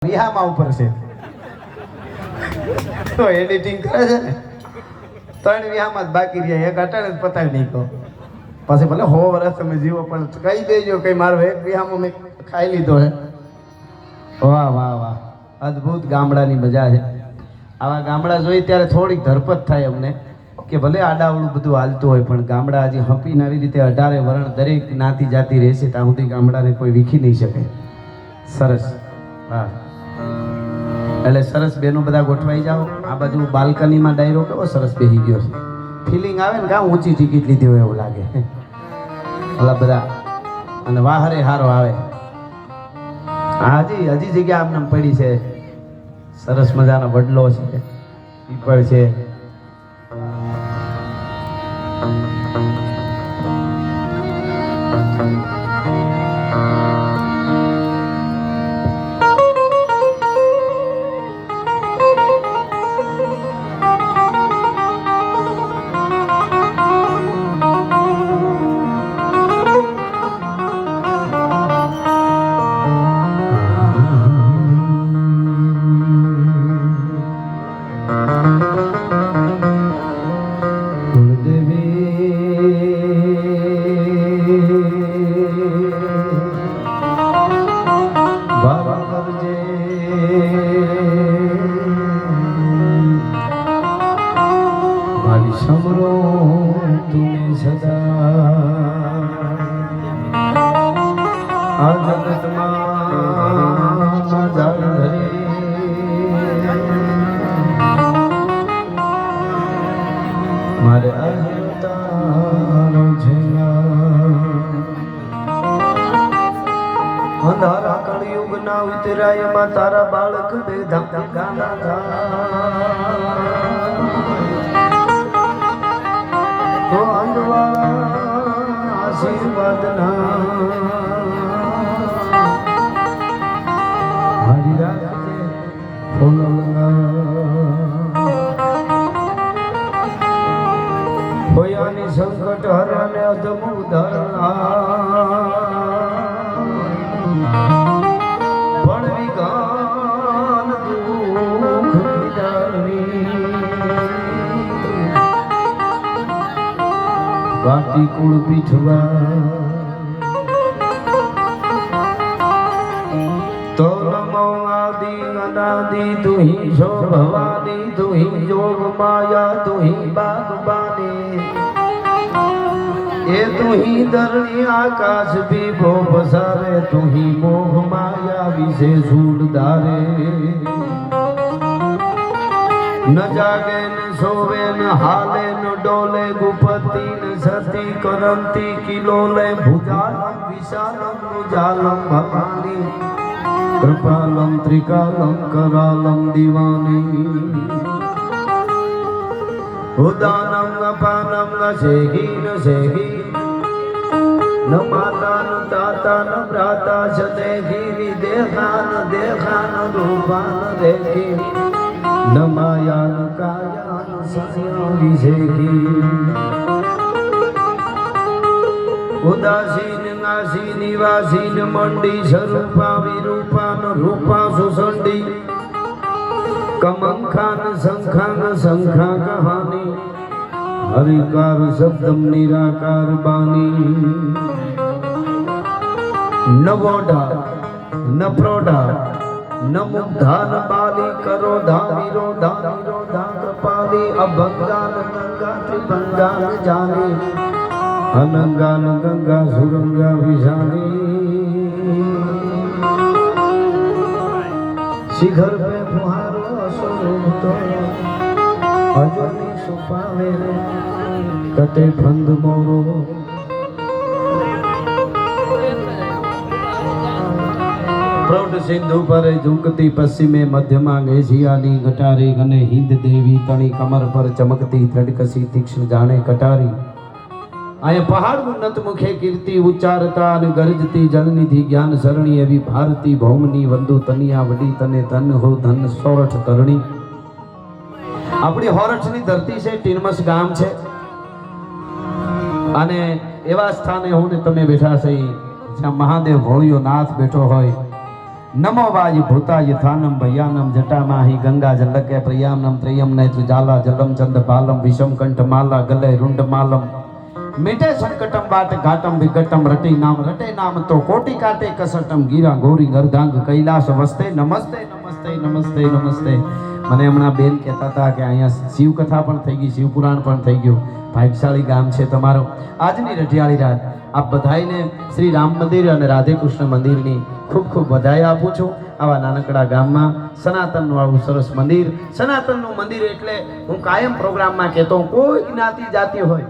વિહામાં ઉપર છે તો એડિટિંગ કરે છે ને 3 વિહામાં જ બાકી રહ્યા, એક અટાણે જ પતાવી નાખ્યો. પછી ભલે 100 વર્ષ તમે જીવો પણ કહી દેજો કે મારો એક વિહામાં મેં ખાઈ લીધો છે. વાહ વાહ વાહ, અદ્ભુત ગામડાની મજા છે. આવા ગામડા જોઈ ત્યારે થોડીક ધરપત થાય અમને કે ભલે આડાવડું બધું હાલતું હોય પણ ગામડા હજી હંપીને આવી રીતે 18 વરણ દરેક જ્ઞાતિ જાતિ રહેશે ત્યાં સુધી ગામડાને કોઈ વીખી નહીં શકે. સરસ. હા, એટલે સરસ બેનો બધા ગોઠવાઈ જાઓ. આ બાજુ બાલ્કનીમાં ડાયરો કેવો સરસ બેસી ગયો છે. ફિલિંગ આવે ને કાં ઊંચી ટિકિટ લીધી હોય એવું લાગે ઓલા બધા, અને વાહરે હારો આવે. હા, હજી જગ્યા આમને પડી છે. સરસ મજાનો વડલો છે, પીપળ છે. અંધારા કળિયુગ ના ઉતરાયમાં તારા બાળક બે ધમ ગાના તો અંધવાળા આશીર્વાદ ના હરી રાખજે હોયાની સંકટ હરાને અધમ ઉધારણા વાટી કુળ પીઠવા તો નમો આદિ અનાદિ તુહી શો ભવાની તુહી યોગ માયા તુહી બાગબાની એ તુહી ધરણી આકાશ વિભો પસારે તુહી મોહ માયા વિશે સૂડ ધારે ન જાગે ન સોવે ન હાલે ન ડોલે ગુપતિ ન સતી કરંતી કિલોલે ભુજાલમ વિશાલમ મુજાલમ ભવાની કૃપાલમ ત્રિકાલમ કરાલમ દિવાની ઉદાનમ અપાનમ ન શેહી ન શેહી ન માતા ન દાતા ન ભ્રાતા ચ દેહી વિદેહા ન દેહા ન રૂપા ન દેખી ન માયા ન કાયા ન સસ્યા વિષેકી ઉદાસીન નાસી નિવાસીન મંડી સ્વરૂપા વિરૂપા ન રૂપા સુસંડી કમંખા ન શંખા ન શંખા કહાની હરિકાર શબ્દમ નિરાકાર બાની ન વોઢા ન પ્રોઢા ન મુગ્ધા ન બાલી કરો ધા વિરોધા વિરોધા કપાલી અભંગા ન ગંગા ત્રિભંગા ન જાની અનંગા ન ગંગા સુરંગા વિષાની શિખર પે ફુહારો સ્વરૂપ તો અજોની સુપાવે કટે ફંદ મોરો પ્રૌઢ સિંધુ પર ઝુકતી પશ્ચિમે મધ્યમાં એશિયાની ઘટારી અને હિન્દ દેવી તણી કમર પર ચમકતી ત્રડકસી તીક્ષ્ણ જાણે કટારી આય પહાડ ઉન્નત મુખે કીર્તિ ઉચ્ચારતા અને ગરજતી જળનિધિ જ્ઞાન સરણી એવી ભારતી ભૌમની વંદુ તનિયા વડી તને ધન હો ધન સોરઠ કરણી. આપણી હોરઠની ધરતી છે, ટીનમસ ગામ છે અને એવા સ્થાને હું ને તમે બેઠા છે જ્યાં મહાદેવ ભોળિયો નાથ બેઠો હોય નમો વાય ભૂતાય થાનમ ભયાનમ જટામાહી ગંગા જલકે પ્રયામનમ ત્રયમ નેત્ર જાલા જલમ ચંદ બાલમ વિષમ કંઠ માલા ગલે રૂંડ માલમ મીટે સંકટમ બાટ ઘાટમ વિકટમ રટે નામ તો કોટી કાટે કસટમ ગીરા ગૌરી ગરધાંગ કૈલાસ વસ્તે નમસ્તે નમસ્તે નમસ્તે નમસ્તે. મને હમણાં બેન કહેતા હતા કે અહીંયા શિવકથા પણ થઈ ગઈ, શિવપુરાણ પણ થઈ ગયું. ભાગ્યશાળી ગામ છે તમારો. આજની રઢિયાળી રાત આપ બધાઈને શ્રી રામ મંદિર અને રાધે કૃષ્ણ મંદિરની ખૂબ ખૂબ વધાઈ આપું છું. આવા નાનકડા ગામમાં સનાતનનું આવું સરસ મંદિર. સનાતનનું મંદિર એટલે હું કાયમ પ્રોગ્રામમાં કહેતો હું, કોઈ જ્ઞાતિ જાતિ હોય,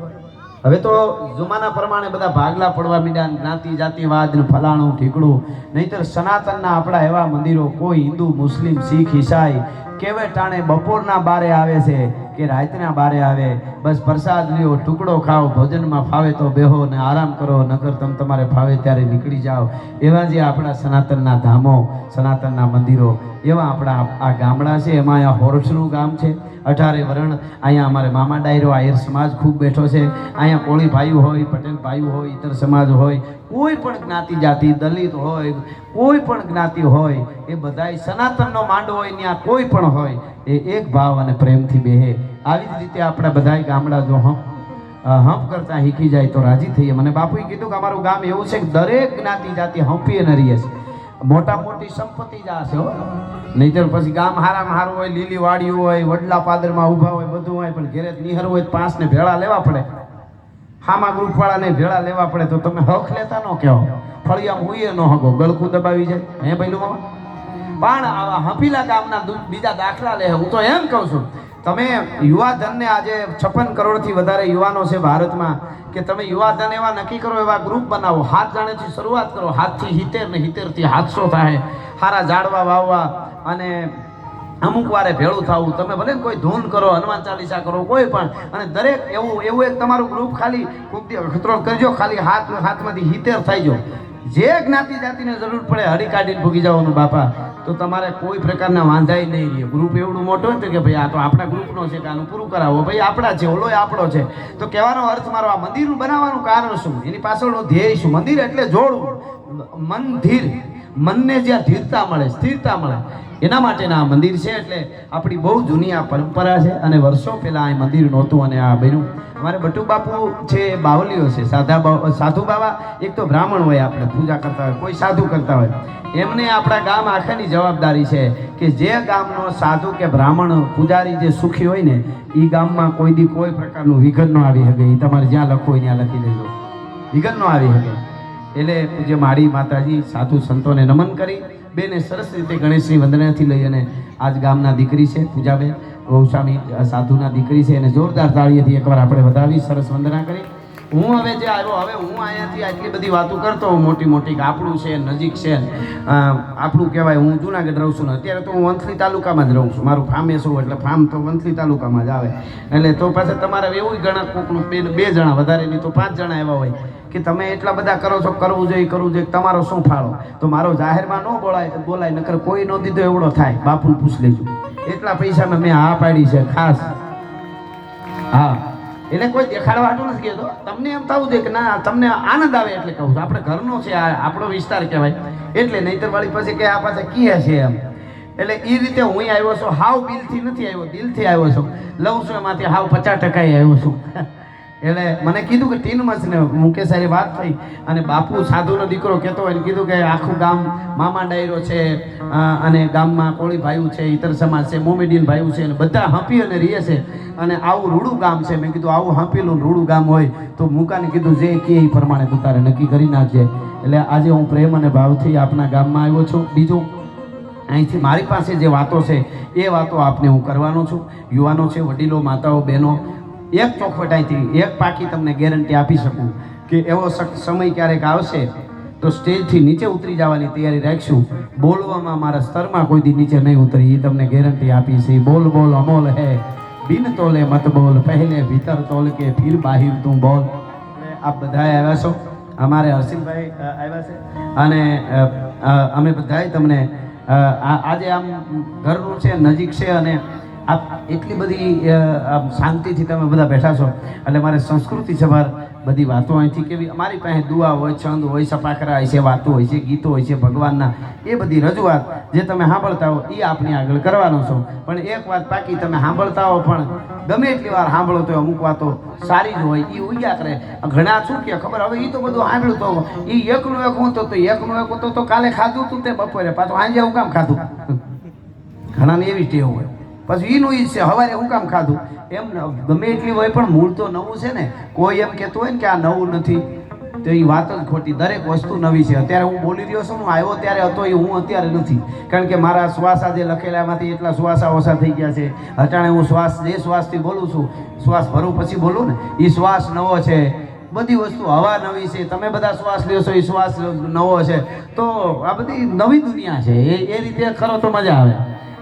હવે તો જમાના પ્રમાણે બધા ભાગલા પડવા માંડ્યા, જ્ઞાતિ જાતિવાદ ને ફલાણું ઠીકડું. નહીંતર સનાતનના આપણા એવા મંદિરો કોઈ હિન્દુ મુસ્લિમ શીખ ઈસાઈ કેવે ટાણે બપોરના બારે આવે છે કે રાતના બારે આવે, બસ પ્રસાદ લ્યો, ટુકડો ખાઓ, ભોજનમાં ફાવે તો બેહો ને આરામ કરો, નકર તમે તમારે ફાવે ત્યારે નીકળી જાઓ. એવા જે આપણા સનાતનના ધામો, સનાતનના મંદિરો, એવા આપણા આ ગામડા છે. એમાં અહીંયા હોરસનું ગામ છે, 18 વરણ. અહીંયા અમારે મામા ડાયરો આહિર સમાજ ખૂબ બેઠો છે. અહીંયા કોળી ભાઈઓ હોય, પટેલ ભાઈઓ હોય, ઇતર સમાજ હોય, કોઈ પણ જ્ઞાતિ જાતિ, દલિત હોય, કોઈ પણ જ્ઞાતિ હોય, એ બધાય સનાતનનો માંડો હોય ત્યાં કોઈ પણ હોય એ એક ભાવ અને પ્રેમથી બેહે. આવી જ રીતે આપણા બધાય ગામડા જો હંપ કરતા શીખી જાય તો રાજી થઈએ. મને બાપુએ કીધું કે અમારું ગામ એવું છે કે દરેક જ્ઞાતિ જાતિ હંપી અને રહીએ છે. મોટા મોટી સંપત્તિ જ આ છે હો, નહીંતર પછી ગામ હારામાં હારું હોય, લીલી વાડીઓ હોય, વડલા પાદરમાં ઊભા હોય, બધું હોય, પણ ઘેરે નિહર હોય 5 ને ભેળા લેવા પડે, હામા ગ્રુપવાળાને ભેળા લેવા પડે, તો તમે હક લેતા ન કહેવો. ફળિયામાં હુઈએ ન હગો, ગળકું દબાવી જાય. હે ભાઈલું મામા? પણ આવા હંપીલા ગામના બીજા દાખલા લે. હું તો એમ કહું છું, તમે યુવાધનને આજે 56 કરોડથી વધારે યુવાનો છે ભારતમાં, કે તમે યુવાધન એવા નક્કી કરો, એવા ગ્રુપ બનાવો, 7 જણાથી શરૂઆત કરો, 7થી 70 ને 70થી 700 થાય. સારા ઝાડવા વાવવા અને અમુક વારે ભેળું થવું. તમે ભલે ને કોઈ ધૂન કરો, હનુમાન ચાલીસા કરો, કોઈ પણ, અને દરેક એવું એક તમારું ગ્રુપ ખાલી ખતરો કરજો, ખાલી હાથમાંથી 70 થઈ જાઓ. જે જ્ઞાતિ જાતિને જરૂર પડે હળી કાઢીને ભૂગી જવાનું બાપા, તો તમારે કોઈ પ્રકારના વાંધાઈ નહીં રહે. ગ્રુપ એવડું મોટું હોય કે ભાઈ આ તો આપણા ગ્રુપનો છે, કે આનું પૂરું કરાવો, ભાઈ આપણા છે, ઓલો આપણો છે. તો કહેવાનો અર્થ મારો, આ મંદિરનું બનાવવાનું કારણ શું, એની પાછળનો ધ્યેય શું? મંદિર એટલે જોડવું, મન ધીર, મનને જ્યાં ધીરતા મળે, સ્થિરતા મળે, એના માટેના આ મંદિર છે. એટલે આપણી બહુ જૂની આ પરંપરા છે, અને વર્ષો પહેલાં આ મંદિર નહોતું અને આ બન્યું. અમારે બટુ બાપુ છે, બાવલીઓ છે, સાધુ બાવા. એક તો બ્રાહ્મણ હોય, આપણે પૂજા કરતા હોય, કોઈ સાધુ કરતા હોય, એમને આપણા ગામ આખાની જવાબદારી છે કે જે ગામનો સાધુ કે બ્રાહ્મણ પૂજારી જે સુખી હોય ને, એ ગામમાં કોઈ દી કોઈ પ્રકારનું વિઘન ન આવી શકે. એ તમારે જ્યાં લખો હોય ત્યાં લખી દેજો, વિઘન ન આવી શકે. એટલે પૂજ્ય માળી માતાજી સાધુ સંતોને નમન કરી, બેને સરસ રીતે ગણેશની વંદનાથી લઈ અને આજ ગામના દીકરી છે પૂજાબેન ગૌસ્વામી સાધુના દીકરી છે, એને જોરદાર તાળીએથી એકવાર આપણે વધાવી સરસ વંદના કરી. હું હવે જે આવ્યો, હવે હું અહીંયાથી આટલી બધી વાતો કરતો હોઉં મોટી મોટી, કે આપણું છે, નજીક છે, આપણું કહેવાય. હું જુનાગઢ રહું છું ને અત્યારે તો હું વંથલી તાલુકામાં જ રહું છું. મારું ફામે શું, એટલે ફામ તો વંથલી તાલુકામાં જ આવે. એટલે તો પાછા તમારે એવું ઘણા કોકનું 2 જણા વધારે નહીં તો 5 જણા એવા હોય કે તમે એટલા બધા કરો છો, કરવું જોઈએ, તમારો શું ફાળો? તો મારો જાહેરમાં ન બોલાય, નકર કોઈ ન દીધો એવડો થાય, બાપુને પૂછ લેજો. એટલા પૈસામાં મેં હા પાડી છે ખાસ. હા, એટલે કોઈ દેખાડવાતું નથી કહેતો, તમને એમ થવું જોઈએ કે ના તમને આનંદ આવે એટલે કહું છું. આપણે ઘરનો છે, આપણો વિસ્તાર કહેવાય, એટલે નહીંતર વાળી પાસે કે આ પાસે કીએ છે એમ. એટલે એ રીતે હું આવ્યો છું. હાવ બિલથી નથી આવ્યો, દિલથી આવ્યો છું. લઉં છું એમાંથી હાવ 50% આવ્યો છું. એટલે મને કીધું કે ટીનમાં ને મુકેશ સારી વાત થઈ, અને બાપુ સાધુનો દીકરો કહેતો હોય, કીધું કે આખું ગામ મામા ડાયરો છે, અને ગામમાં કોળી ભાઈઓ છે, ઇતર સમાજ છે, મોમેડિયન ભાઈઓ છે, અને બધા હંપી અને રહીએ છે, અને આવું રૂડું ગામ છે. મેં કીધું આવું હંપેલું રૂડું ગામ હોય તો મુકાને કીધું જે કે એ પ્રમાણે તું તારે નક્કી કરી નાખજે. એટલે આજે હું પ્રેમ અને ભાવથી આપના ગામમાં આવ્યો છું. બીજું, અહીંથી મારી પાસે જે વાતો છે એ વાતો આપને હું કરવાનો છું. યુવાનો છે, વડીલો, માતાઓ, બહેનો, એક ચોખવટ અહીંથી એક પાકી તમને ગેરંટી આપી શકું કે એવો સમય ક્યારેક આવશે તો સ્ટેજથી નીચે ઉતરી જવાની તૈયારી રાખશું. બોલવામાં મારા સ્તરમાં કોઈ દી નીચે નહીં ઉતરી, એ તમને ગેરંટી આપી છે. બોલ બોલ અમોલ હે, બિન તોલે મત બોલ, પહેલે ભીતર તોલ કે ફિર બાહિર તું બોલ. આપ બધાએ આવ્યા છો, અમારે હર્ષિલભાઈ આવ્યા છે, અને અમે બધાએ તમને આજે આમ ઘરનું છે, નજીક છે, અને આપ એટલી બધી આમ શાંતિથી તમે બધા બેઠા છો એટલે મારે સંસ્કૃતિ સભર બધી વાતો અહીંથી કેવી અમારી પાસે દુઆ હોય, છંદ હોય, સપાખરા હોય છે, વાતો હોય છે, ગીતો હોય છે ભગવાનના, એ બધી રજૂઆત જે તમે સાંભળતા હો એ આપણી આગળ કરવાનો છો. પણ એક વાત પાકી, તમે સાંભળતા હો પણ ગમે એટલી વાર સાંભળો તો અમુક વાતો સારી જ હોય એ ઉગ્યા કરે. ઘણા શું કે ખબર, હવે એ તો બધું સાંભળ્યું તો એ એકનું એક હું તો એકનું એક હતો તો કાલે ખાધું તું તે બપોરે પાછું આજે હું કામ ખાધું. ઘણાને એવી ટેવ હોય, પછી એનું ઈ છે સવારે હું કામ ખાધું એમ. ગમે એટલી હોય પણ મૂળ તો નવું છે ને. કોઈ એમ કહેતું હોય ને કે આ નવું નથી તો એ વાત જ ખોટી. દરેક વસ્તુ નવી છે. અત્યારે હું બોલી રહ્યો છું, હું આવ્યો ત્યારે હતો એ હું અત્યારે નથી, કારણ કે મારા શ્વાસા જે લખેલામાંથી એટલા શ્વાસા ઓછા થઈ ગયા છે. અટાણે હું શ્વાસ જે શ્વાસથી બોલું છું, શ્વાસ ભરું પછી બોલું ને, એ શ્વાસ નવો છે. બધી વસ્તુ હવા નવી છે. તમે બધા શ્વાસ લ્યો છો એ શ્વાસ નવો છે. તો આ બધી નવી દુનિયા છે. એ રીતે કરો તો મજા આવે.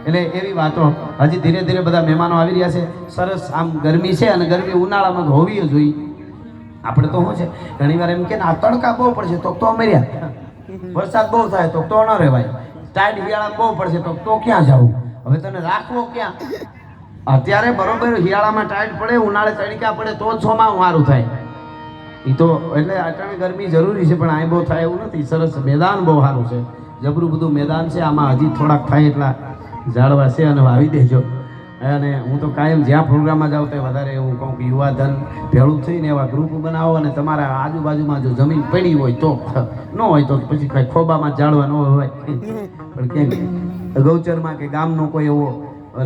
એટલે એવી વાતો હજી ધીરે ધીરે બધા મહેમાનો આવી રહ્યા છે. સરસ આમ ગરમી છે અને ગરમી ઉનાળામાં તો હોવી જ જોઈએ. આપણે તો શું છે ઘણી વાર એમ કે આ તડકા બહુ પડશે તો મર્યા, વરસાદ બહુ થાય તો ન રહેવાય, ટાઈડ શિયાળામાં બહુ પડશે તો ક્યાં જવું. હવે તને રાખવો ક્યાં? અત્યારે બરોબર શિયાળામાં ટાઈડ પડે, ઉનાળે તડકા પડે તો જ ચોમાસું સારું થાય. એ તો એટલે અટાણે ગરમી જરૂરી છે પણ અહીં બહુ થાય એવું નથી. સરસ મેદાન બહુ સારું છે, જબરું બધું મેદાન છે. આમાં હજી થોડાક થાય એટલા ઝાડવા છે અને વાવી દેજો. અને હું તો કાયમ જ્યાં પ્રોગ્રામમાં જાઉં ત્યાં વધારે હું કહું કે યુવાધન ભેળું થઈને એવા ગ્રુપ બનાવો અને તમારા આજુબાજુમાં જો જમીન પડી હોય તો, ન હોય તો પછી કાંઈ ખોબામાં ઝાડવા ન હોય પણ ક્યાંક ગૌચરમાં કે ગામનો કોઈ એવો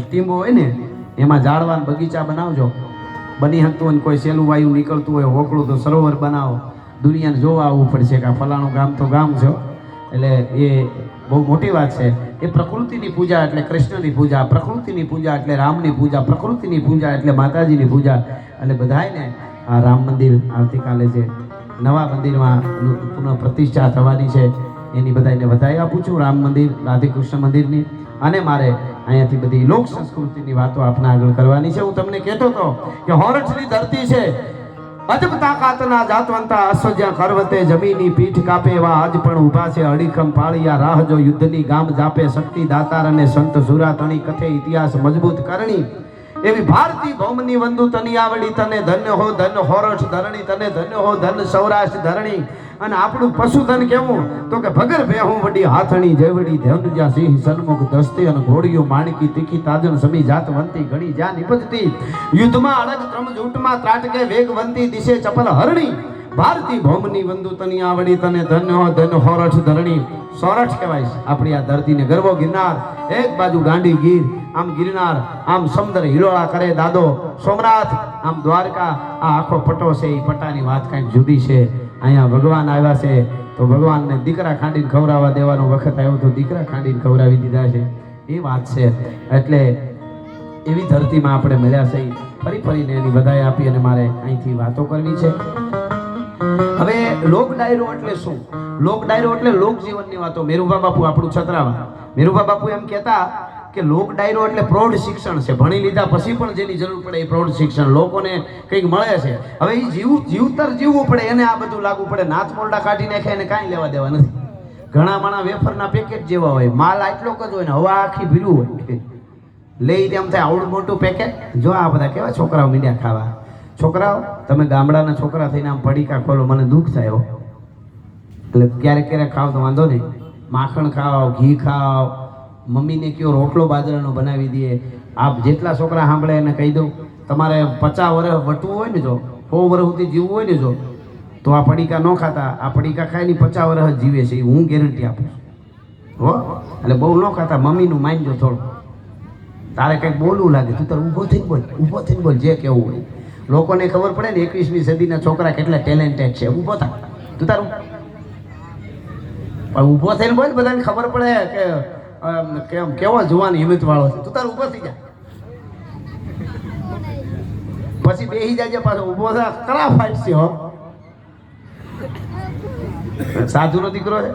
ટીમો હોય ને એમાં ઝાડવાના બગીચા બનાવજો. બની શકતું હોય કોઈ સહેલું વાયુ નીકળતું હોય હોકળું તો સરોવર બનાવો. દુનિયાને જોવા આવવું પડશે કે આ ફલાણું ગામ તો ગામ છે. એટલે એ બહુ મોટી વાત છે. એ પ્રકૃતિની પૂજા એટલે કૃષ્ણની પૂજા, પ્રકૃતિની પૂજા એટલે રામની પૂજા, પ્રકૃતિની પૂજા એટલે માતાજીની પૂજા. એટલે બધાયને આ રામ મંદિર આવતીકાલે જે નવા મંદિરમાં પુનઃ પ્રતિષ્ઠા થવાની છે એની બધાને વધાઈ આપું છું. રામ મંદિર, રાધેકૃષ્ણ મંદિરની. અને મારે અહીંયાથી બધી લોક સંસ્કૃતિની વાતો આપના આગળ કરવાની છે. હું તમને કહેતો હતો કે હોરઠની ધરતી છે, અજબ તાકાતના જાતવંતા અસજ્યા કરવતે જમીની પીઠ કાપે એવા આજ પણ ઊભા છે અડીખમ પાળિયા રાહ જો યુદ્ધની ગામ જાપે શક્તિ દાતાર અને સંત સુરાતણી કથે ઇતિહાસ મજબૂત કરણી એવી ભારતી ભૌમની વંદુ તની આવડી તને ધન્ય હો ધન હોરઠ ધરણી તને ધન્ય હો ધન સૌરાષ્ટ્ર ધરણી. અને આપણું પશુધન કેવું તો કે ભગર ભેહું વડી હાથણી જેવડી ધનુજા સિંહ સન્મુખ દસ્તે અને ઘોડીઓ માણકી તીખી તાજન સમી જાતવંતી ઘણી જ્યાં નિપજતી યુદ્ધમાં અડગ ત્રમ જૂટમાં ત્રાટકે વેગવંતી દિશે ચપલ હરણી ભારતી ભૌમની વંદુ તની આવડી તને ધન્ય હો ધન હોરઠ ધરણી. સોરઠ કહેવાય આપણી આ ધરતીને ગરવો. ગિરનાર એક બાજુ ગાંડી ગીર, આમ ગિરનાર, આમ સમુદ્ર હિલોળા કરે દાદો સોમનાથ, આમ દ્વારકા. આ આખો પટ્ટો છે. એ પટ્ટાની વાત કાંઈક જુદી છે. અહીંયા ભગવાન આવ્યા છે તો ભગવાનને દીકરા ખાંડીને ખવડાવવા દેવાનો વખત આવ્યો તો દીકરા ખાંડીને ખવડાવી દીધા છે. એ વાત છે. એટલે એવી ધરતીમાં આપણે મળ્યા છે. ફરીને એની બધાઈ આપી અને મારે અહીંથી વાતો કરવી છે. હવે લોક ડાયરો એટલે શું? લોક ડાયરો એટલે લોક જીવનની વાતો. મેરુભા બાપુ આપણું છત્રાવા, મેરુભા બાપુ એમ કહેતા કે લોક ડાયરો એટલે પ્રૌઢ શિક્ષણ છે. ભણી લીધા પછી પણ જેની જરૂર પડે એ પ્રૌઢ શિક્ષણ લોકોને કંઈક મળે છે. હવે એ જીવતર જીવવું પડે એને આ બધું લાગુ પડે. નાથ મોરડા કાઢી નાખે એને કાંઈ લેવા દેવા નથી. ઘણા માણા વેફરના પેકેટ જેવા હોય, માલ આટલો જ હોય ને હવા આખી ભીરું હોય. લઈ તેમ થાય આવડું મોટું પેકેટ. જો આ બધા કેવા છોકરાઓ મીંડ્યા ખાવા. છોકરાઓ તમે ગામડાના છોકરા થઈને આમ પડીકા ખોલો, મને દુઃખ થાય. એટલે ક્યારેક ખાવ તો વાંધો નહીં. માખણ ખાઓ, ઘી ખાઓ, મમ્મીને કયો રોટલો બાજરાનો બનાવી દે. આપ જેટલા છોકરા સાંભળે એને કહી દઉં, તમારે 50 વર્ષ વટવું હોય ને, જો 100 વર્ષ સુધી જીવવું હોય ને, જો તો આ પડીકા ન ખાતા. આ પડીકા ખાઈને 50 વર્ષ જીવે છે, હું ગેરંટી આપું હો. એટલે બહુ ન ખાતા. મમ્મીનું માનજો થોડું. તારે કંઈક બોલવું લાગે તું તારે ઊભો થઈને બોલ, ઊભો થઈને બોલ જે કેવું હોય. લોકોને ખબર પડે ને 21મી સદીના છોકરા કેટલા ટેલેન્ટેડ છે. ઊભો થા તું તારું, પણ ઊભો થઈને બોલ, બધાને ખબર પડે કે કેવો જુવાન હિંમત વાળો છે. તું તારું ઊભો થઈ જા, પછી બેસી જાય પાછો ઊભો થા. કરા ફાઈટ છે હો. સાધુનો દીકરો છે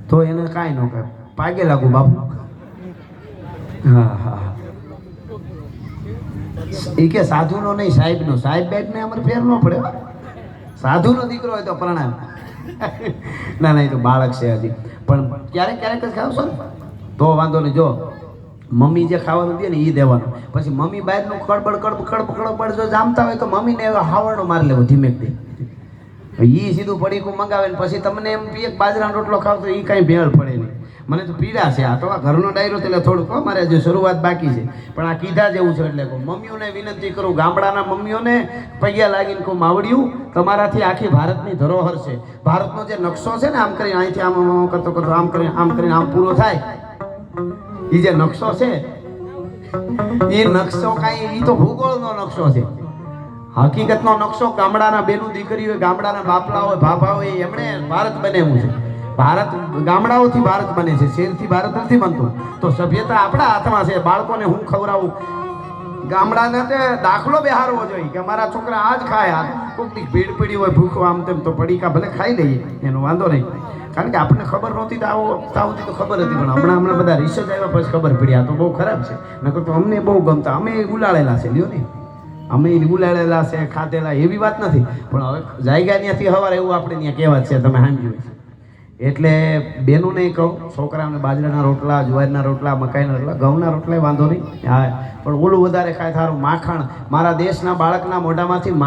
તો એને કાંઈ ન કહે, પાગે લાગુ બાપુ. હા એ કે સાધુનો નહીં સાહેબનો. સાહેબ બેટ ને અમારે ફેર ન પડે. સાધુનો દીકરો હોય તો પ્રણામ. ના એ તો બાળક છે હજી, પણ ક્યારેક જ ખાવશો ને તો વાંધો નહીં. જો મમ્મી જે ખાવાનું દે ને એ દેવાનું. પછી મમ્મી બહારનું ખડબડ જો જામતા હોય તો મમ્મીને હાવરનો માર લેવો ધીમેકથી. એ સીધું પડીકું મંગાવે ને પછી તમને એમ એક બાજરાનો રોટલો ખાવ તો એ કાંઈ ભેળ પડે નહીં. મને તો પીડા છે આ તો આ ઘરનો ડાયરો એટલે થોડુંક અમારે હજુ શરૂઆત બાકી છે પણ આ કીધા જેવું છે એટલે કહું મમ્મીઓને વિનંતી કરું, ગામડાના મમ્મીઓને પૈયા લાગીને કહું માવડિયું તમારાથી આખી ભારતની ધરોહર છે. ભારતનો જે નકશો છે ને આમ કરીને અહીંથી આમ કરતો કરતો આમ કરીને આમ પૂરો થાય એ જે નકશો છે એ નકશો કાંઈ એ તો ભૂગોળનો નકશો છે. હકીકતનો નકશો ગામડાના બેનું દીકરી હોય, ગામડાના બાપલા હોય, ભાભા હોય એમણે ભારત બનાવ્યું છે. ભારત ગામડાઓથી ભારત બને છે, શહેરથી ભારત નથી બનતું. તો સભ્યતા આપણા હાથમાં છે. બાળકોને હું ખવડાવું ગામડાને તે દાખલો બેહારવો જોઈએ કે અમારા છોકરા આ જ ખાય. કોઈકની ભીડ પડી હોય ભૂખો આમ તેમ તો પડીકા ભલે ખાઈ લઈએ એનો વાંધો નહીં. કારણ કે આપણને ખબર નહોતી તો આવતી તો ખબર હતી પણ હમણાં બધા રિસર્ચ આવ્યા પછી ખબર પડી આ તો બહુ ખરાબ છે. નકર તો અમને બહુ ગમતા, અમે ઉલાળેલા છે લ્યો ને, અમે ઉલાળેલા છે ખાધેલા એવી વાત નથી પણ હવે જાયગા ત્યાંથી હવારે એવું આપણે ત્યાં કહેવત છે તમે સાંભળ્યું છે. એટલે બેનું નહીં કહું, છોકરાઓને બાજરાના રોટલા, જુવારના રોટલા, મકાઈના રોટલા, ઘઉંના રોટલા વાંધો નહીં હા પણ ઓલું વધારે ખાય થારું માખણ. મારા દેશના બાળકના મોઢામાંથી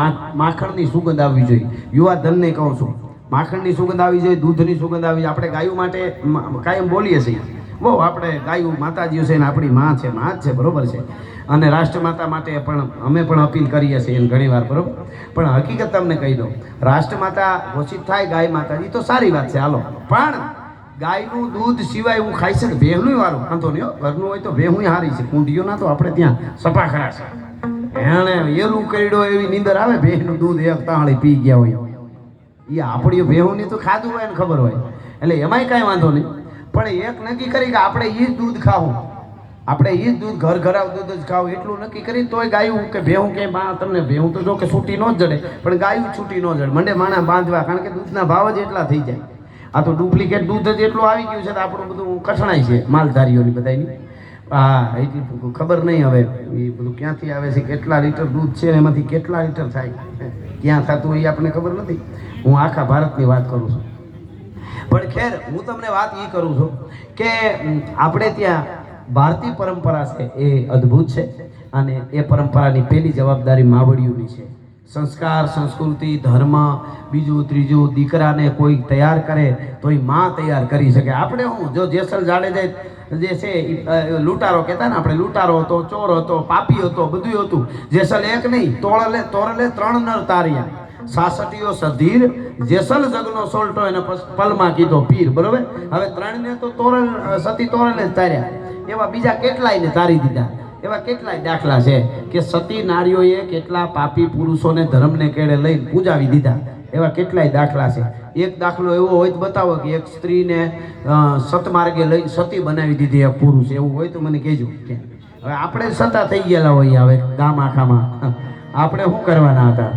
માખણની સુગંધ આવવી જોઈએ. યુવા ધનને કહું છું માખણની સુગંધ આવી જોઈએ, દૂધની સુગંધ આવી જોઈએ. આપણે ગાયું માટે કાયમ બોલીએ છીએ બહુ, આપણે ગાયું માતાજીઓ છે ને આપણી માં છે, માં જ છે બરોબર છે. અને રાષ્ટ્રમાતા માટે પણ અમે પણ અપીલ કરીએ છીએ ઘણી વાર બરોબર. પણ હકીકત તમને કહી દઉં, રાષ્ટ્રમાતા ઘોષિત થાય ગાય માતાજી તો સારી વાત છે હાલો, પણ ગાયનું દૂધ સિવાય હું ખાઈશ ને ભેહનું વાળું વાંધો નહીં. ઘરનું હોય તો ભેહું હારી છે, કુંડીઓના તો આપણે ત્યાં સફા ખરા છે. એણે એલું કર્યો એવી નીંદર આવે, ભેહનું દૂધ એક તાળી પી ગયા હોય એ આપણી ભેહુંની તો ખાધું હોય ને ખબર હોય એટલે એમાંય કાંઈ વાંધો નહીં. પણ એક નક્કી કરી કે આપણે એ જ દૂધ ખાવું, આપણે એ જ દૂધ ઘર ઘરાવ દૂધ જ ખાવું એટલું નક્કી કરી તોય ગાયું કે ભેહું કે તમને ભેહું તો જો કે છૂટી ન જ જડે પણ ગાયું છૂટી ન જડે મંડે માણા બાંધવા, કારણ કે દૂધના ભાવ જ એટલા થઈ જાય. આ તો ડુપ્લિકેટ દૂધ જ એટલું આવી ગયું છે તો આપણું બધું કઠણાય છે માલધારીઓની બધાની. હા એટલી ખબર નહીં હવે એ બધું ક્યાંથી આવે છે, કેટલા લીટર દૂધ છે એમાંથી કેટલા લીટર થાય, ક્યાં થતું એ આપણને ખબર નથી. હું આખા ભારતની વાત કરું છું પણ ખેર હું તમને વાત એ કરું છું કે આપણે ત્યાં ભારતીય પરંપરા છે એ અદ્ભુત છે અને એ પરંપરાની પહેલી જવાબદારી માવડીઓની છે. સંસ્કાર, સંસ્કૃતિ, ધર્મ, બીજું ત્રીજું દીકરાને કોઈ તૈયાર કરે તો એ માં તૈયાર કરી શકે. આપણે હું જો જેસલ જાડેજા જે છે લૂંટારો કહેતા ને આપણે, લૂંટારો હતો, ચોર હતો, પાપી હતો, બધું હતું. જેસલ એક નહીં તોરલે 3 નર તાર્યા, સાસટીયો સધીર, જેસલ જગનો સોલ્ટો એને પલમાં કીધો પીર બરોબર. હવે 3 ને તો સતી તોરલે જ તાર્યા, એવા બીજા કેટલાય ને તારી દીધા. એવા કેટલાય દાખલા છે કે સતી નારીઓએ કેટલા પાપી પુરુષોને ધર્મને કેળે લઈને પૂજાવી દીધા, એવા કેટલાય દાખલા છે. એક દાખલો એવો હોય તો બતાવો કે એક સ્ત્રીને સતમાર્ગે લઈને સતી બનાવી દીધી એક પુરુષ, એવું હોય તો મને કહેજો. હવે આપણે સતા થઈ ગયેલા હોઈએ હવે ગામ આખામાં, આપણે શું કરવાના હતા.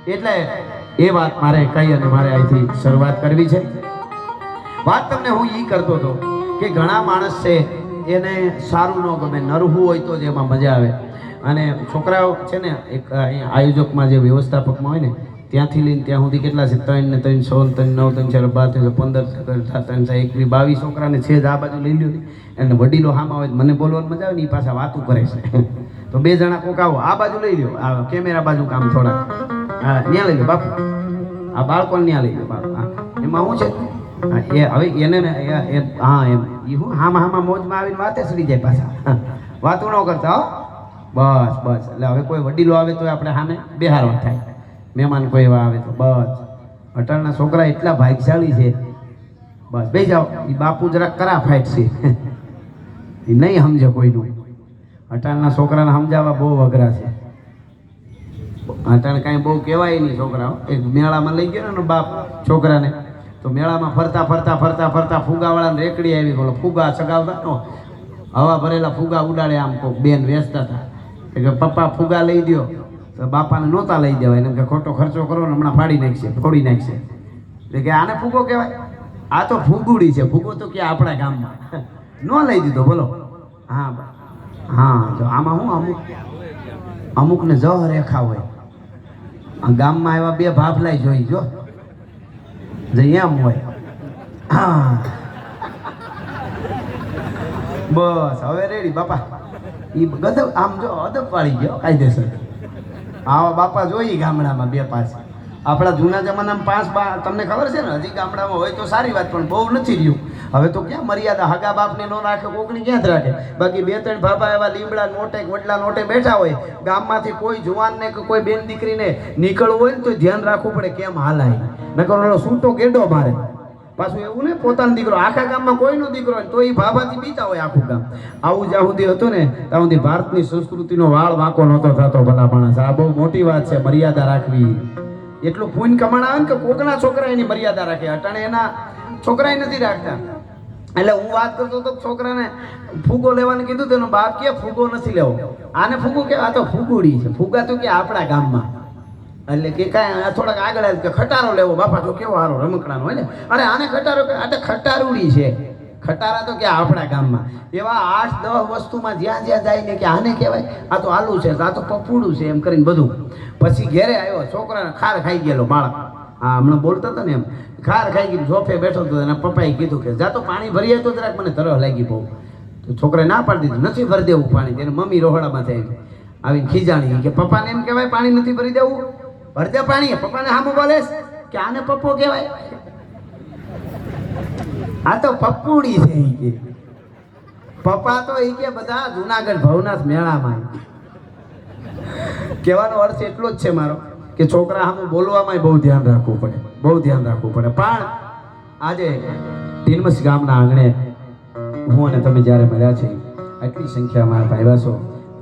એટલે એ વાત મારે કહી અને મારે અહીંથી શરૂઆત કરવી છે. વાત તમને હું એ કરતો હતો કે ઘણા માણસ છે એને સારું ન ગમે, નરવું હોય તો જ એમાં મજા આવે. અને છોકરાઓ છે ને એક આયોજકમાં જે વ્યવસ્થાપકમાં હોય ને ત્યાંથી લઈને ત્યાં સુધી કેટલા છે 3 ને 3 16 3 9 3 4 12 15 3 21 22 છોકરાને છે જ આ બાજુ લઈ લ્યો અને વડીલો હામાં હોય મને બોલવાની મજા આવે ને એ પાછા વાતું કરે છે. તો 2 જણા કોક આવો આ બાજુ લઈ લ્યો, આ કેમેરા બાજુ કામ થોડા હા ત્યાં લઈ લો બાપુ, આ બાળકોને ત્યાં લઈ લો બાપુ. એમાં શું છે એ હવે એને હા એમ એ હું હામાં મોજમાં આવીને વાતે સડી જાય પાછા, વાતું ન કરતા હો બસ બસ. એટલે હવે કોઈ વડીલો આવે તો આપણે સામે બેહારવા થાય, મહેમાન કોઈ એવા આવે તો બસ. અટાણના છોકરા એટલા ભાગ્યશાળી છે બસ બે જાઓ. એ બાપુ જરાક કરા ફાઈટ છે એ નહીં સમજે કોઈનું. અટાણના છોકરાને સમજાવવા બહુ અઘરા છે. અટાણે કાંઈ બહુ કહેવાય નહીં છોકરાઓ. એક મેળામાં લઈ ગયો ને બાપ છોકરાને તો મેળામાં ફરતા ફરતા ફરતા ફરતા ફુગાવાળાને રેકડી આવી, બોલો ફુગા સગાવતા નો હવા ભરેલા ફુગા ઉડાડે. આમ કોક બેન વેચતા હતા કે પપ્પા ફુગા લઈ દો, તો બાપાને નહોતા લઈ દેવાય એમ કે ખોટો ખર્ચો કરો ને હમણાં ફાડી નાખશે, ફોડી નાખશે. એટલે કે આને ફૂગો કહેવાય, આ તો ફૂગુડી છે. ફૂગો તો કે આપણા ગામમાં ન લઈ દીધો બોલો. હા હા તો આમાં હું અમુકને જહ રેખા હોય. ગામમાં એવા 2 ભાભલાય જોઈ જો જે એમ હોય હા બસ હવે રેડી બાપા. ઈ ગધબ આમ જો અદબ પાડી ગયો કાયદેસર. આવા બાપા જોઈ ગામડામાં 2-5. આપણા જૂના જમાનામાં 5 તમને ખબર છે ને, હજી ગામડામાં હોય તો સારી વાત, પણ બહુ નથી રહ્યું. હવે તો ક્યાં મર્યાદા, હગા બાપને ન રાખે, કોકની ક્યાં જ રાખે. બાકી 2-3 બાપા એવા લીમડા નોટે વડલા નોટે બેઠા હોય. ગામમાંથી કોઈ જુવાનને કે કોઈ બેન દીકરીને નીકળવું હોય ને તો ધ્યાન રાખવું પડે કેમ હાલાય, નકર ઓલો સૂટો ગેડો મારે. પાછું એવું ને પોતાનો દીકરો, આખા ગામમાં કોઈનો દીકરો હોય તો એ ભાભાથી બીતા હોય આખું ગામ. આવું જ્યાં સુધી હતું ને ત્યાં સુધી ભારતની સંસ્કૃતિનો વાળ વાંકો નહોતો થતો. ભલા માણસ, આ બહુ મોટી વાત છે, મર્યાદા રાખવી. એટલું પૂન કમાણ આવે ને કે કોકના છોકરા એની મર્યાદા રાખે, અટાણે એના છોકરા નથી રાખતા. એટલે હું વાત કરતો તો છોકરાને ફૂગો લેવાનું કીધું, તેનો બાપ કે ફૂગો નથી લેવો. આને ફૂગો કે આ તો ફૂગુડી છે. ફૂગા તો કે આપણા ગામમાં, એટલે કે કાંઈ થોડાક આગળ કે ખટારો લેવો. બાપા તો કેવો સારો રમકડાનો હોય ને, અરે આને ખટારો કે આ તો ખટારુડી છે. ખટારા તો કે આપણા ગામમાં. એવા 8-10 વસ્તુમાં જ્યાં જ્યાં જાય ને કે આને કહેવાય આ તો આલુ છે, આ તો પપુડું છે, એમ કરીને બધું. પછી ઘેરે આવ્યો, છોકરાને ખાર ખાઈ ગયેલો બાળક. હા હમણાં બોલતા હતા ને એમ, ખાર ખાઈ ગયું, જોફે બેઠો હતો. એના પપ્પાએ કીધું કે જા તો પાણી ભરી આવ્યો, તો જરાક મને તરસ લાગી બહુ. તો છોકરાએ ના પાડી દીધું, નથી ભરી દેવું પાણી. તેને મમ્મી રોહડામાં થઈ આવીને ખીજાણી કે પપ્પાને એમ કહેવાય પાણી નથી ભરી દેવું, ભરી દે પાણી. પપ્પાને સામું બોલેસ કે આને પપ્પો કહેવાય, આ તો પપ્પુડી છે. ઈ કે પપ્પા તો ઈ કે બધા જુનાગઢ ભવનાથ મેળામાં. કહેવાનો અર્થ એટલો જ છે મારો કે છોકરા સામું બોલવામાં બહુ ધ્યાન રાખવું પડે, બહુ ધ્યાન રાખવું પડે. પણ આજે ટીનમસ ગામના આંગણે હું અને તમે જ્યારે મળ્યા છે, આટલી સંખ્યામાં આવ્યા છો,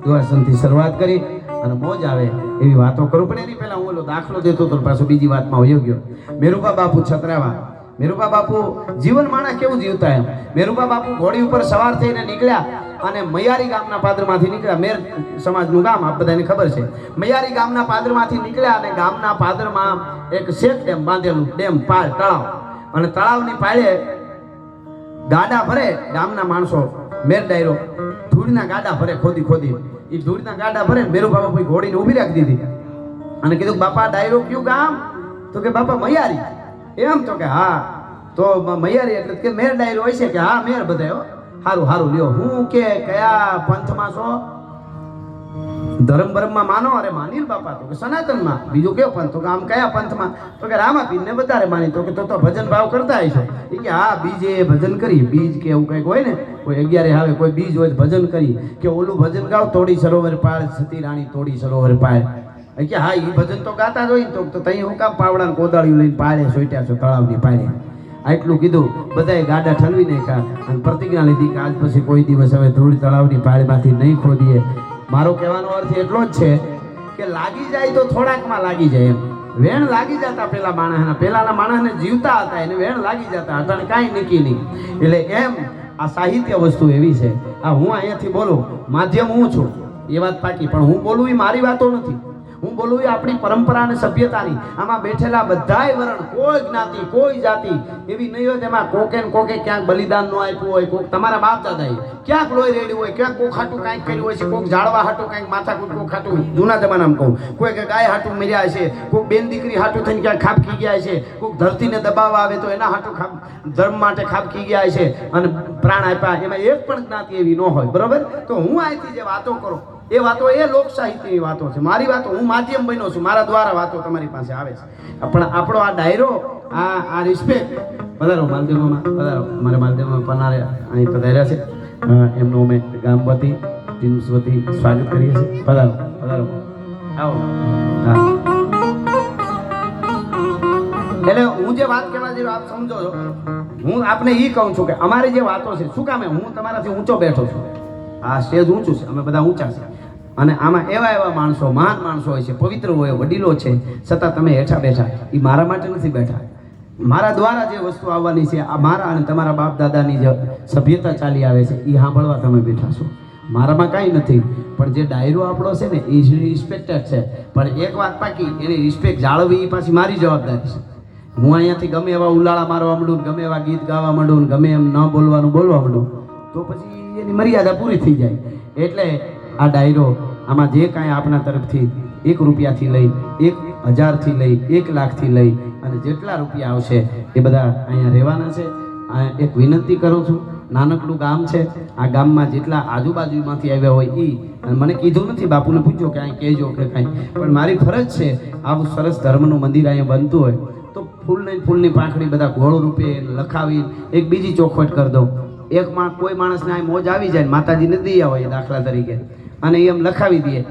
દુઆસનથી શરૂઆત કરી અને મોજ આવે એવી વાતો કરું. પણ એની પહેલા હું ઓલો દાખલો દેતો હતો, પાછો બીજી વાતમાં વયો ગયો. મેરુબા બાપુ છત્રાવા. મેરુબા બાપુ જીવન માણા કેવું જીવતા એમ. મેરુબા બાપુ ઘોડી ઉપર સવાર થઈને નીકળ્યા અને મૈયારી ગામના પાદરમાંથી નીકળ્યા. મેર સમાજનું ગામ આપ બધાને ખબર છે. મૈયારી ગામના પાદરમાંથી નીકળ્યા અને ગામના પાદરમાં એક શેખ ડેમ બાંધેલું, ડેમ પાળ તળાવ, અને તળાવની પાળે ગાડા ભરે ગામના માણસો. મેર ડાયરો ધૂળના ગાડા ભરે, ખોદી ખોદી એ ધૂળના ગાડા ભરે. મેરુબા બાપુ ઘોડીને ઊભી રાખી દીધી અને કીધું બાપા ડાયરો કયું ગામ? તો કે બાપા મૈયારી. એમ તો કે હા, તો મૈયારી એટલે કે મેર ડાયરો હોય છે કે હા મેર બધા. હારું હારું લ્યો. હું કે કયા પંથમાં છો? ધર્મ બરમમાં માનો? અરે માની બાપા. તો કે સનાતનમાં. બીજું કયો પંથ? તો કે આમ કયા પંથમાં? તો કે રામાપીરને વધારે માની. તો કે તો ભજન ભાવ કરતા હશો. એ કે હા બીજે ભજન કરી. બીજ કે એવું કંઈક હોય ને, કોઈ 11 આવે કોઈ બીજ હોય ભજન કરી. કે ઓલું ભજન ગાવ, તોડી સરોવર પાળ સતી રાણી તોડી સરોવર પાળ. કે હા એ ભજન તો ગાતા જ હોય. તો તઈ હું કામ પાવડા કોદાળીઓ લઈને પાળે સોટ્યા છો તળાવની પાળે? આટલું કીધું. બધાએ ગાડા ઠલવી નાખ્યા અને પ્રતિજ્ઞા લીધી કે આજ પછી કોઈ દિવસ હવે ધૂળ તળાવની પાળેમાંથી નહીં ખોદીએ. મારો કહેવાનો અર્થ એટલો જ છે કે લાગી જાય તો થોડાકમાં લાગી જાય એમ. વેણ લાગી જતા પેલા માણસના, પેલાના માણસને જીવતા હતા એને વેણ લાગી જતા હતા, કાંઈ નક્કી નહીં. એટલે એમ આ સાહિત્ય વસ્તુ એવી છે. આ હું અહીંયાથી બોલું, માધ્યમ હું છું એ વાત પાકી, પણ હું બોલું એ મારી વાતો નથી. હું બોલું એ આપણી પરંપરા અને સભ્યતાની. આમાં બેઠેલા બધાય વરણ, કોઈ જ્ઞાતિ કોઈ જાતિ એવી નહીં હોય તેમાં કોકે ને કોકે ક્યાંક બલિદાન ન આપ્યું હોય, કોક તમારા બાપ દાદાએ ક્યાંક લોહી રેડ્યું હોય, ક્યાંક કોક હાટું કાંઈક કર્યું હોય છે, કોક જાળવા હાટું કાંઈક માથાકૂટ, કોક હાટું જૂના જમાનામાં કહું કોઈ કે ગાય હાટું મર્યા છે, કોક બેન દીકરી હાટું થઈને ક્યાંક ખાબકી ગયા છે, કોક ધરતીને દબાવવા આવે તો એના હાટું ધર્મ માટે ખાબકી ગયા છે અને પ્રાણ આપ્યા. એમાં એક પણ જ્ઞાતિ એવી ન હોય, બરોબર? તો હું અહીંથી જે વાતો કરું એ વાતો એ લોક સાહિત્યની વાતો છે. મારી વાતો, હું માધ્યમ બન્યો છું, મારા દ્વારા વાતો તમારી પાસે આવે છે. પણ આપણો આ ડાયરો, આ રિસ્પેક્ટ. પધારો માલદેવમાં, પધારો. અમારે માલદેવમાં પનારે અહીં પધાર્યા છે. એમનું અમે ગામ વતી ટીમ્સ વતી સ્વાગત કરીએ છીએ. પધારો પધારો, આવો. હા, એટલે હું જે વાત કરવા જેવી આપ સમજો છો, હું આપને એ કહું છું કે અમારી જે વાતો છે, શું કામે હું તમારાથી ઊંચો બેઠો છું. આ સ્ટેજ ઊંચું છે, અમે બધા ઊંચા છે. અને આમાં એવા એવા માણસો, મહાન માણસો હોય છે, પવિત્ર હોય, વડીલો છે, છતાં તમે હેઠા બેઠા. એ મારા માટે નથી બેઠા. મારા દ્વારા જે વસ્તુ આવવાની છે, આ મારા અને તમારા બાપ દાદાની જે સભ્યતા ચાલી આવે છે એ સાંભળવા તમે બેઠા છો. મારામાં કાંઈ નથી, પણ જે ડાયરો આપણો છે ને એ રિસ્પેક્ટેડ છે. પણ એક વાત પાકી, એની રિસ્પેક્ટ જાળવવી એ પાછી મારી જવાબદારી છે. હું અહીંયાથી ગમે એવા ઉલાળા મારવા માંડું, ગમે એવા ગીત ગાવા માંડું, ગમે એમ ન બોલવાનું બોલવા માંડું, તો પછી એની મર્યાદા પૂરી થઈ જાય. એટલે આ ડાયરો, આમાં જે કાંઈ આપણા તરફથી 1 રૂપિયાથી લઈ 1000થી લઈ 1 લાખથી લઈ અને જેટલા રૂપિયા આવશે એ બધા અહીંયા રહેવાના છે. એક વિનંતી કરું છું નાનકડું ગામ છે. આ ગામમાં જેટલા આજુબાજુમાંથી આવ્યા હોય એ, અને મને કીધું નથી, બાપુને પૂછજો કે અહીં કહેજો કે કાંઈ, પણ મારી ફરજ છે આવું સરસ ધર્મનું મંદિર અહીંયા બનતું હોય તો ફૂલની પાંખડી બધા ગોળ રૂપે લખાવી એક બીજી ચોખવટ કરી દઉં. કોઈ માણસને આ મોજ આવી જાય, માતાજી નથી દઈ હોય દાખલા તરીકે, અને એમ લખાવી દે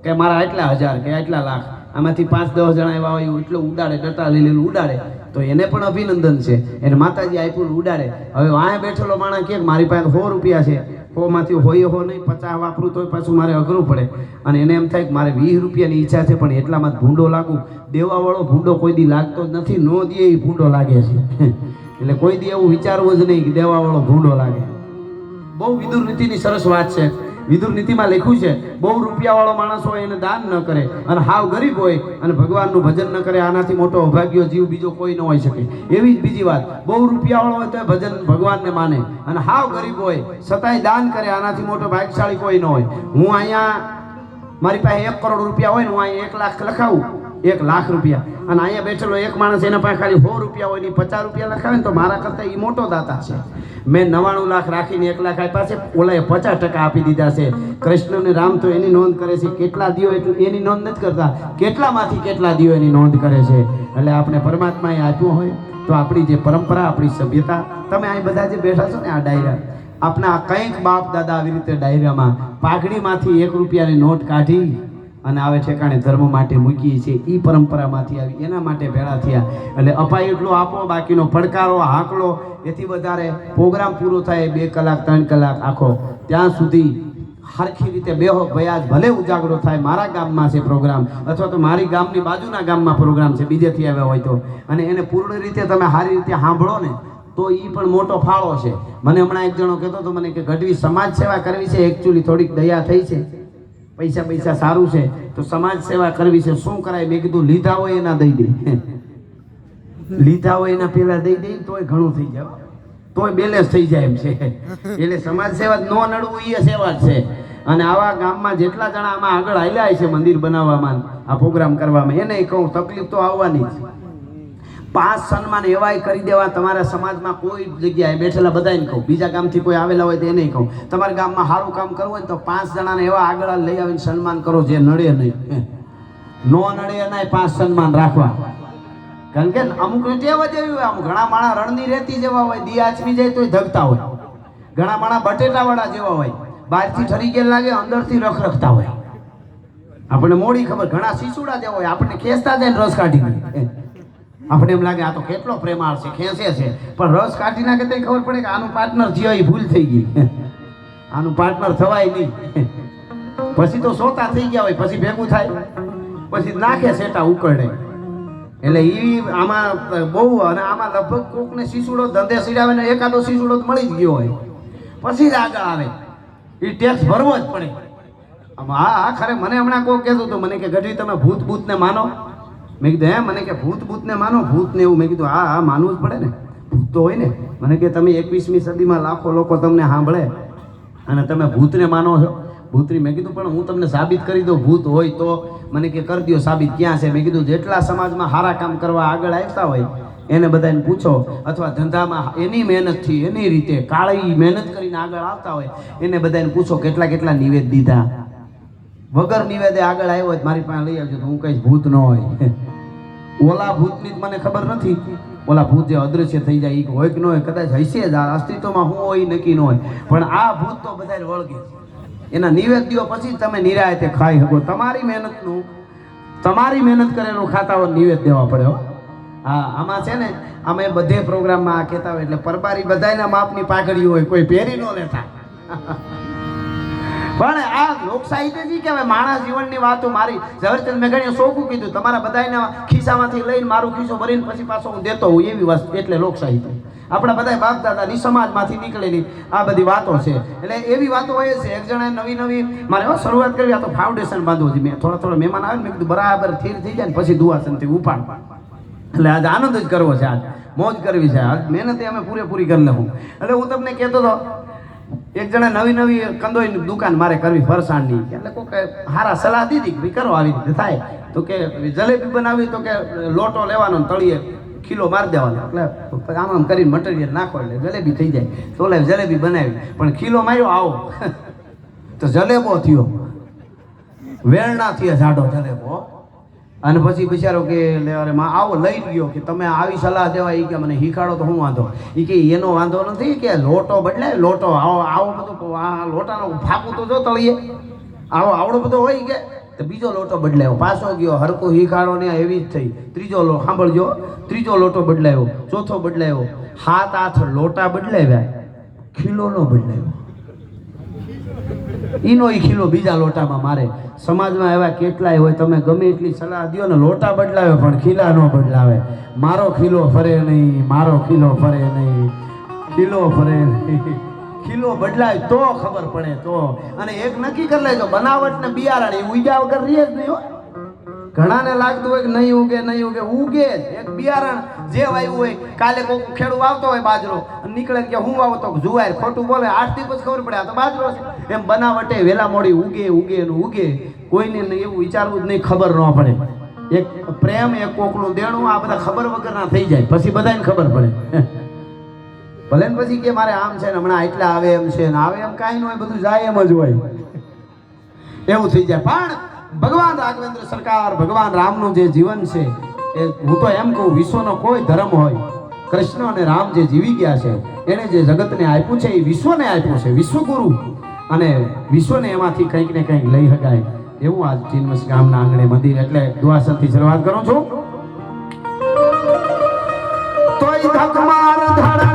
કે મારા આટલા હજાર કે આટલા લાખ, આમાંથી 5-10 જણા એવા હોય એટલું ઉડાડે, ડટા લીલું ઉડાડે, તો એને પણ અભિનંદન છે, એને માતાજી આપ્યું ઉડાડે. હવે વાંહે બેઠેલો માણસ કે મારી પાસે 100 રૂપિયા છે, 100માંથી હોય નહીં 50 વાપરું તો પાછું મારે અઘરું પડે, અને એને એમ થાય કે મારે 20 રૂપિયાની ઈચ્છા છે, પણ એટલામાં ભૂંડો લાગુ. દેવાવાળો ભૂંડો કોઈ દી લાગતો જ નથી, નો દે એ ભૂંડો લાગે છે. એટલે કોઈ દી એવું વિચારવું જ નહીં કે દેવાવાળો ભૂંડો લાગે. બહુ વિદુર નીતિની સરસ વાત છે. વિદુર નીતિમાં લખ્યું છે, બહુ રૂપિયાવાળો માણસ હોય એને દાન ન કરે, અને હાવ ગરીબ હોય અને ભગવાનનું ભજન ન કરે, આનાથી મોટો અભાગ્યો જીવ બીજો કોઈ ન હોઈ શકે. એવી જ બીજી વાત, બહુ રૂપિયાવાળો હોય તો ભજન ભગવાનને માને, અને હાવ ગરીબ હોય છતાંય દાન કરે, આનાથી મોટો ભાગ્યશાળી કોઈ ન હોય. હું અહીંયા મારી પાસે 1 કરોડ રૂપિયા હોય ને હું અહીંયા 1 લાખ લખાવું, 1 લાખ રૂપિયા, અને અહીંયા બેઠેલો એક માણસ એના પાસે ખાલી 100 રૂપિયા હોય ને 50 રૂપિયા લખાવે ને તો મારા કરતાં એ મોટો દાતા છે. મેં 99 લાખ રાખીને 1 લાખ આપ્યા છે, ઓલાએ 50% આપી દીધા છે. કૃષ્ણ અને રામ તો એની નોંધ કરે છે, કેટલા દિયો એટલું એની નોંધ નથી કરતા, કેટલામાંથી કેટલા દિયો એની નોંધ કરે છે. એટલે આપણે પરમાત્માએ આપ્યું હોય તો આપણી જે પરંપરા, આપણી સભ્યતા, તમે અહીં બધા જે બેઠા છો ને આ ડાયરા, આપણા કંઈક બાપ દાદા આવી રીતે ડાયરામાં પાઘડીમાંથી 1 રૂપિયાની નોટ કાઢી અને આવે ઠેકાણે ધર્મ માટે મૂકીએ છીએ, એ પરંપરામાંથી આવી, એના માટે ભેળા થયા. એટલે અપાય એટલું આપો, બાકીનો પડકારો હાકલો, એથી વધારે પ્રોગ્રામ પૂરો થાય 2 કલાક 3 કલાક આખો, ત્યાં સુધી સરખી રીતે બેહો ભયાજ, ભલે ઉજાગરો થાય મારા ગામમાં છે પ્રોગ્રામ, અથવા તો મારી ગામની બાજુના ગામમાં પ્રોગ્રામ છે બીજેથી આવ્યા હોય તો, અને એને પૂર્ણ રીતે તમે સારી રીતે સાંભળો ને તો એ પણ મોટો ફાળો છે. મને હમણાં એક જણો કહેતો હતો મને કે ગઢવી સમાજ સેવા કરવી છે, એકચ્યુઅલી થોડીક દયા થઈ છે, પૈસા સારું છે તો સમાજ સેવા કરવી છે, શું કરાય? મેં કીધું લીધા હોય એના દઈ દે, લીધા હોય એના પેલા દઈ દે તોય ઘણું થઈ જાય, તોય બેલેન્સ થઈ જાય એમ છે. એટલે સમાજ સેવા નો નડવું એ સેવા જ છે. અને આવા ગામમાં જેટલા જણા આમાં આગળ હાલ્યા છે મંદિર બનાવવામાં, આ પ્રોગ્રામ કરવામાં, એને કહું તકલીફ તો આવવાની જ. 5 સન્માન એવાય કરી દેવા તમારા સમાજમાં, કોઈ જગ્યાએ બેઠેલા બધાને કહું, બીજા ગામથી કોઈ આવેલા હોય તો એને કહું, તમારા ગામમાં સારું કામ કરવું હોય તો 5 જણાને એવા આગળ લઈ આવીને સન્માન કરો જે નડે નહીં, નો નડે એનાય 5 સન્માન રાખવા. કારણ કે અમુક ટેવ જ એવી હોય, ઘણા માણા રણની રેતી જેવા હોય, દી આચમી જાય તોય ધગતા હોય, ઘણા માણા બટેટાવાળા જેવા હોય, બહારથી ઠરી ગયેલ લાગે અંદરથી રખરખતા હોય, આપણને મોડી ખબર. ઘણા શીશુડા જેવા હોય, આપણને ખેંચતા જાય ને રસ કાઢી, આપણે એમ લાગે આ તો કેટલો પ્રેમાળ છે, ખેંચે છે, પણ રસ કાઢી નાખે તો ખબર પડે કે આનું પાર્ટનર જીવા એ ભૂલ થઈ ગઈ, આનું પાર્ટનર થવાય નહીં. પછી તો સોતા થઈ ગયા હોય, પછી ભેગું થાય, પછી નાખે સેટા ઉકળે. એટલે એ આમાં બહુ, અને આમાં લગભગ કોકને શીશુડો ધંધે સીડાવે ને એકાદો શીશુડો મળી જ ગયો હોય, પછી જ આગળ આવે, એ ટેક્સ ભરવો જ પડે. હા ખરે મને હમણાં કોઈ કહેતું હતું, મને કે ગઢવી તમે ભૂત ને માનો? મેં કીધું હે? મને કે ભૂત ને માનો? ભૂત ને એવું? મેં કીધું હા માનવું જ પડે ને, ભૂત તો હોય ને. મને કે તમે 21મી સદીમાં લાખો લોકો તમને સાંભળે અને તમે ભૂતને માનો છો? ભૂતની? મેં કીધું પણ હું તમને સાબિત કરી દઉં ભૂત હોય તો. મને કે કરી દો સાબિત, ક્યાં છે? મેં કીધું જેટલા સમાજમાં સારા કામ કરવા આગળ આવતા હોય એને બધાને પૂછો, અથવા ધંધામાં એની મહેનતથી એની રીતે કાળી મહેનત કરીને આગળ આવતા હોય એને બધાને પૂછો કેટલા નિવેદ દીધા. વગર નિવેદે આગળ આવ્યો હોય મારી પાસે લઈ આવજો તો હું કહીશ ભૂત ન હોય. ઓલા ભૂતની જ મને ખબર નથી, ઓલા ભૂત જે અદૃશ્ય થઈ જાય એ હોય કે ન હોય, કદાચ હશે જ, આ અસ્તિત્વમાં હું હોય નક્કી ન હોય, પણ આ ભૂત તો બધાને વળગે. એના નિવેદ દો પછી તમે નિરાયતે ખાઈ શકો. તમારી મહેનત કરેલું ખાતા હોય નિવેદ દેવા પડે. હા આમાં છે ને, અમે બધે પ્રોગ્રામમાં આ કહેતા હોય એટલે પરબારી બધાના માપની પાઘડી હોય, કોઈ પહેરી ન લેતા. પણ આ લોક સાહિત્યજી કહેવાય, માણસ જીવનની વાતો. મારી ઝવેરચંદ મેઘાણીએ શોખું કીધું, તમારા બધાના ખિસ્સામાંથી લઈને મારું ખિસ્સો ભરીને પછી પાછો હું દેતો હોઉં, એવી વસ્તુ એટલે લોક સાહિત્ય. આપણા બધા બાપ દાદાની સમાજમાંથી નીકળેલી આ બધી વાતો છે. એટલે એવી વાતો હોય છે. એક જણાએ નવી મારે શરૂઆત કરવી, આ તો ફાઉન્ડેશન બાંધવું છે. મેં થોડા મહેમાન આવે ને મેં કીધું બરાબર થીર થઈ જાય ને પછી દુઆસનથી ઉપાડ. એટલે આજે આનંદ જ કરવો છે, આજ મોજ કરવી છે, આજ મહેનત અમે પૂરેપૂરી કરી લઉં. એટલે હું તમને કહેતો હતો, એક જણા નવી કંદોઈની દુકાન મારે કરવી ફરસાણની, એટલે કોઈ સારા સલાહ દીધી કે કરો આવી રીતે થાય. તો કે જલેબી બનાવી તો કે લોટો લેવાનો તળીએ ખીલો મારી દેવાનો એટલે આમ આમ કરીને મટીરિયલ નાખો એટલે જલેબી થઈ જાય તો ઓલા જલેબી બનાવી પણ ખીલો માર્યો આવો તો જલેબો થયો વેરણા થયા જાડો જલેબો અને પછી બિચારો કે અરે માં આવો લઈ ગયો કે તમે આવી સલાહ દેવા એ કે મને શીખાડો તો હું વાંધો એ કે એનો વાંધો નથી કે લોટો બદલાય લોટો આવો બધો આ લોટાનો ફાકું તો જો તળીએ આવડો બધો હોય કે તો બીજો લોટો બદલાયો પાછો ગયો હરકો શીખાડો ને એવી જ થઈ ત્રીજો સાંભળજો ત્રીજો લોટો બદલાયો ચોથો બદલાયો 7-8 લોટા બદલાવ્યા ખીલો નો બદલાયો ઈનો ઈ ખીલો બીજા લોટામાં મારે સમાજમાં એવા કેટલાય હોય તમે ગમે એટલી સલાહ દો ને લોટા બદલાવે પણ ખીલા નો બદલાવે મારો ખીલો ફરે નહીં મારો ખીલો ફરે નહીં ખીલો ફરે નહીં ખીલો બદલાય તો ખબર પડે તો અને એક નક્કી કરી લેજો બનાવટ ને બિયારણ એ ઉગ્યા વગર રહે જ નહીં હો ઘણાને લાગતું હોય કે નહીં ઉગે ઉગે એક બિયારણ જે વાવ્યું હોય કાલે કોઈ ખેડૂત વાવતો હોય બાજરો નીકળે કે હું વાવો તો જુવાર ખોટું બોલે 8 દિવસ ખબર પડે આ તો બાજરો છે એમ બનાવટે વેલા મોડી ઉગે કોઈને એવું વિચારવું જ નહીં ખબર ન પડે એક પ્રેમ એક કોકનું દેણું આ બધા ખબર વગરના થઈ જાય પછી બધાને ખબર પડે ભલે ને પછી કે મારે આમ છે ને હમણાં એટલા આવે એમ છે ને આવે એમ કાંઈ ન હોય બધું જાય એમ જ હોય એવું થઈ જાય પણ ભગવાન રાઘવેન્દ્ર સરકાર ભગવાન રામનું જે જીવન છે એ હું તો એમ કહું વિશ્વનો કોઈ ધર્મ હોય કૃષ્ણ અને રામ જે જીવી ગયા છે એને જે જગતને આપ્યું છે એ વિશ્વને આપ્યું છે વિશ્વગુરુ અને વિશ્વને એમાંથી કંઈક ને કંઈક લઈ શકાય એવું આજ ટીનમસ ગામના આંગણે મંદિર એટલે દુઆસનથી શરૂઆત કરું છું તોય ધક માર ધડા